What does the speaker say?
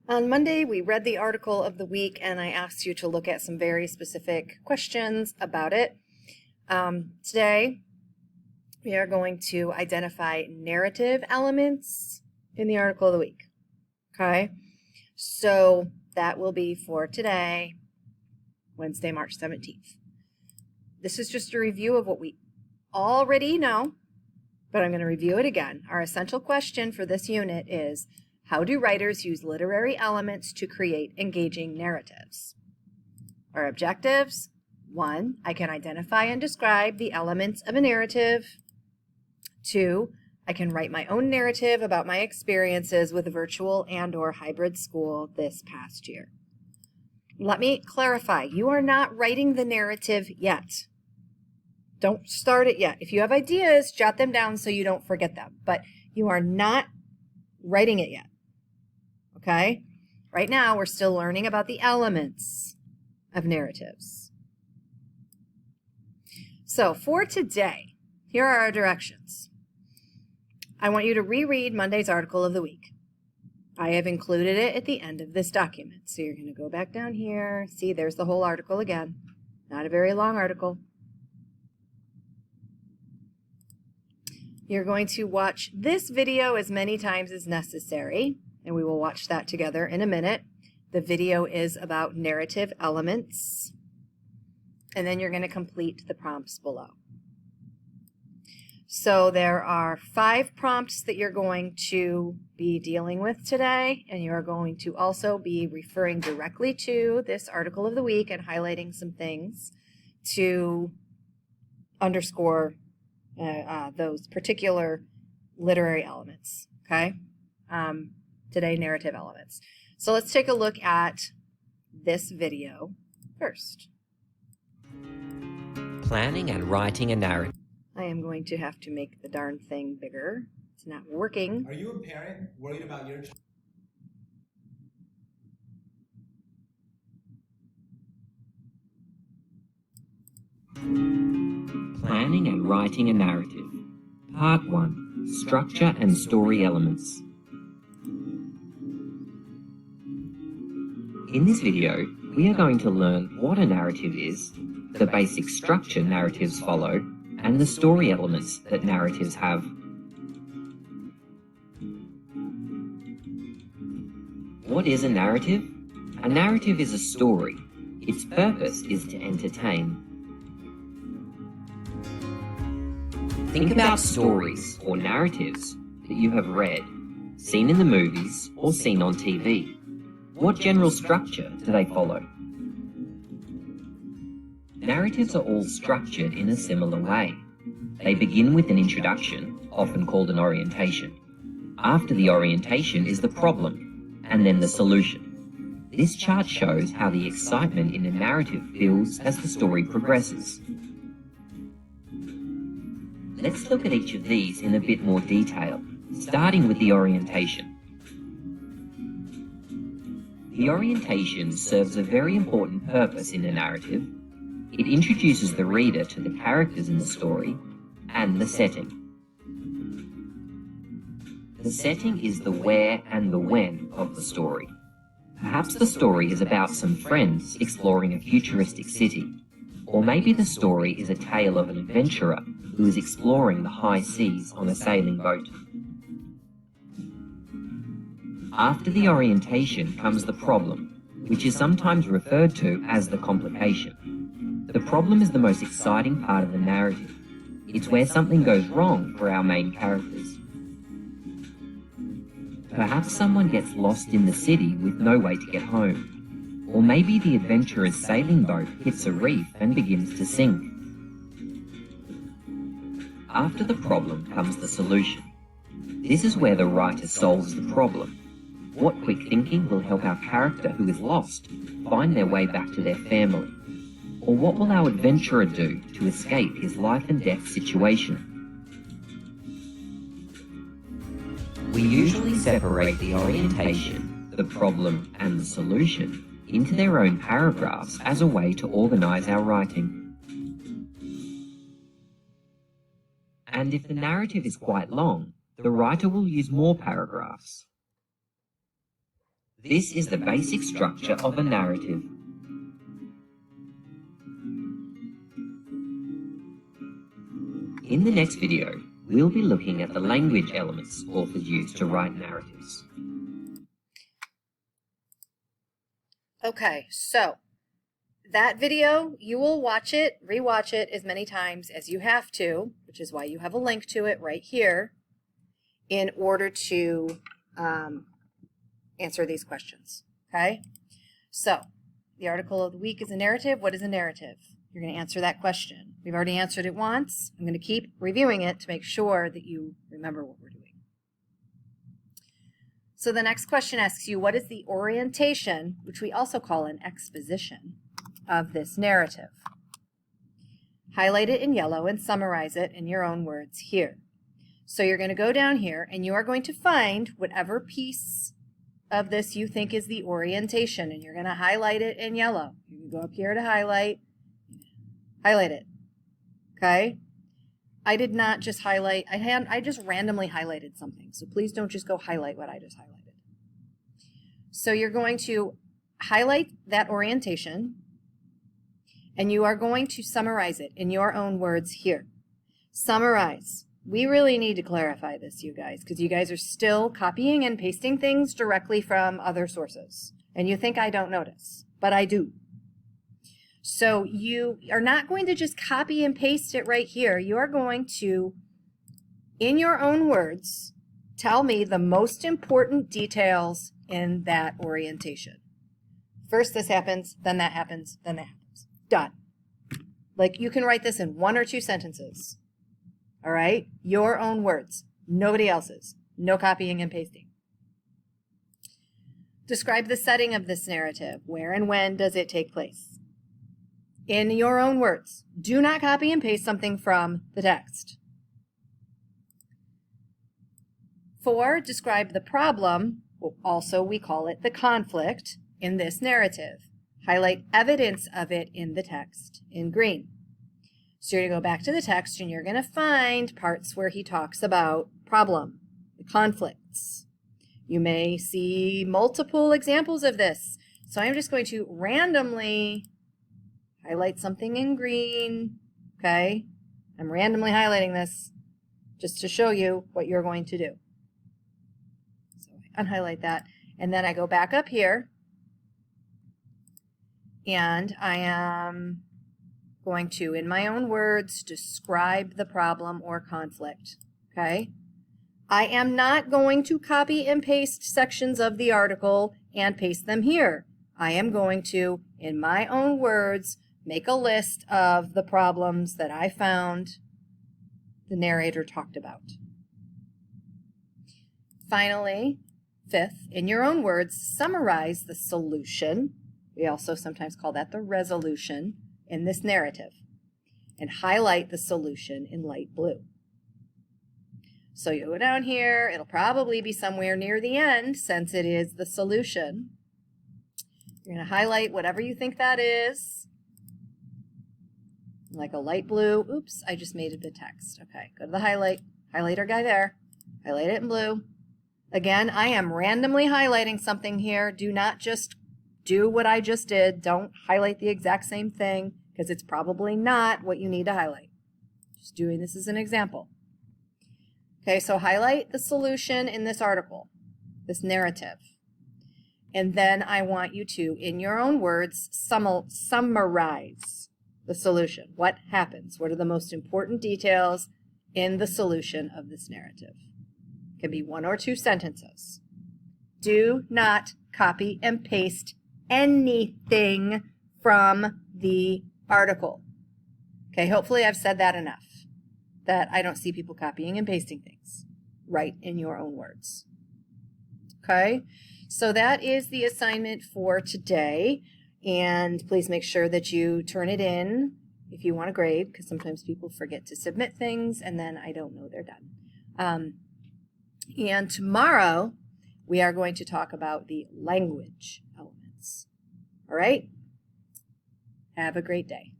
On Monday, we read the article of the week, and I asked you to look at some very specific questions about it. Today, we are going to identify narrative elements in the article of the week. Okay? So that will be for today, Wednesday, March 17th. This is just a review of what we already know, but I'm going to review it again. Our essential question for this unit is, how do writers use literary elements to create engaging narratives? Our objectives: 1, I can identify and describe the elements of a narrative. 2, I can write my own narrative about my experiences with a virtual and/or hybrid school this past year. Let me clarify, you are not writing the narrative yet. Don't start it yet. If you have ideas, jot them down so you don't forget them, but you are not writing it yet. Okay? Right now, we're still learning about the elements of narratives. So for today, here are our directions. I want you to reread Monday's article of the week. I have included it at the end of this document. So you're going to go back down here. See, there's the whole article again. Not a very long article. You're going to watch this video as many times as necessary, and we will watch that together in a minute. The video is about narrative elements, and then you're going to complete the prompts below. So there are 5 prompts that you're going to be dealing with today, and you're going to also be referring directly to this article of the week and highlighting some things to underscore those particular literary elements, okay? Today, narrative elements. So let's take a look at this video first. Planning and writing a narrative. I am going to have to make the darn thing bigger. It's not working. Are you a parent worried about your child? Planning and writing a narrative. Part 1. Structure and story elements. In this video, we are going to learn what a narrative is, the basic structure narratives follow, and the story elements that narratives have. What is a narrative? A narrative is a story. Its purpose is to entertain. Think about stories or narratives that you have read, seen in the movies, or seen on TV. What general structure do they follow? Narratives are all structured in a similar way. They begin with an introduction, often called an orientation. After the orientation is the problem, and then the solution. This chart shows how the excitement in a narrative builds as the story progresses. Let's look at each of these in a bit more detail, starting with the orientation. The orientation serves a very important purpose in a narrative. It introduces the reader to the characters in the story and the setting. The setting is the where and the when of the story. Perhaps the story is about some friends exploring a futuristic city, or maybe the story is a tale of an adventurer who is exploring the high seas on a sailing boat. After the orientation comes the problem, which is sometimes referred to as the complication. The problem is the most exciting part of the narrative. It's where something goes wrong for our main characters. Perhaps someone gets lost in the city with no way to get home. Or maybe the adventurer's sailing boat hits a reef and begins to sink. After the problem comes the solution. This is where the writer solves the problem. What quick thinking will help our character who is lost find their way back to their family? Or what will our adventurer do to escape his life and death situation? We usually separate the orientation, the problem, and the solution into their own paragraphs as a way to organize our writing. And if the narrative is quite long, the writer will use more paragraphs. This is the basic structure of a narrative. In the next video, we'll be looking at the language elements authors use to write narratives. Okay, so that video, you will watch it, rewatch it as many times as you have to, which is why you have a link to it right here, in order to answer these questions, okay? So, the article of the week is a narrative. What is a narrative? You're going to answer that question. We've already answered it once. I'm going to keep reviewing it to make sure that you remember what we're doing. So the next question asks you, what is the orientation, which we also call an exposition, of this narrative? Highlight it in yellow and summarize it in your own words here. So you're going to go down here and you are going to find whatever piece of this you think is the orientation, and you're going to highlight it in yellow. You can go up here to highlight it. Okay? I did not just highlight, I just randomly highlighted something. So please don't just go highlight what I just highlighted. So you're going to highlight that orientation, and you are going to summarize it in your own words here. Summarize. We really need to clarify this, you guys, because you guys are still copying and pasting things directly from other sources. And you think I don't notice, but I do. So you are not going to just copy and paste it right here. You are going to, in your own words, tell me the most important details in that orientation. First this happens, then that happens, then that happens. Done. Like, you can write this in 1 or 2 sentences. All right? Your own words. Nobody else's. No copying and pasting. Describe the setting of this narrative. Where and when does it take place? In your own words. Do not copy and paste something from the text. 4, describe the problem, also we call it the conflict, in this narrative. Highlight evidence of it in the text in green. So you're going to go back to the text and you're going to find parts where he talks about problem, the conflicts. You may see multiple examples of this. So I'm just going to randomly highlight something in green, okay? I'm randomly highlighting this just to show you what you're going to do. So I unhighlight that, and then I go back up here, and I am going to, in my own words, describe the problem or conflict, okay? I am not going to copy and paste sections of the article and paste them here. I am going to, in my own words, make a list of the problems that I found the narrator talked about. Finally, 5th, in your own words, summarize the solution. We also sometimes call that the resolution in this narrative, and highlight the solution in light blue. So you go down here, it'll probably be somewhere near the end since it is the solution. You're going to highlight whatever you think that is, like a light blue. Oops, I just made it a text. Okay, go to the highlighter guy there, highlight it in blue. Again, I am randomly highlighting something here. Do not just do what I just did. Don't highlight the exact same thing because it's probably not what you need to highlight. Just doing this as an example. Okay, so highlight the solution in this article, this narrative. And then I want you to, in your own words, summarize the solution. What happens? What are the most important details in the solution of this narrative? It can be 1 or 2 sentences. Do not copy and paste anything from the article. Okay, hopefully I've said that enough, that I don't see people copying and pasting things. Write in your own words. Okay, so that is the assignment for today, and please make sure that you turn it in if you want a grade, because sometimes people forget to submit things and then I don't know they're done. And tomorrow we are going to talk about the language elements. All right? Have a great day.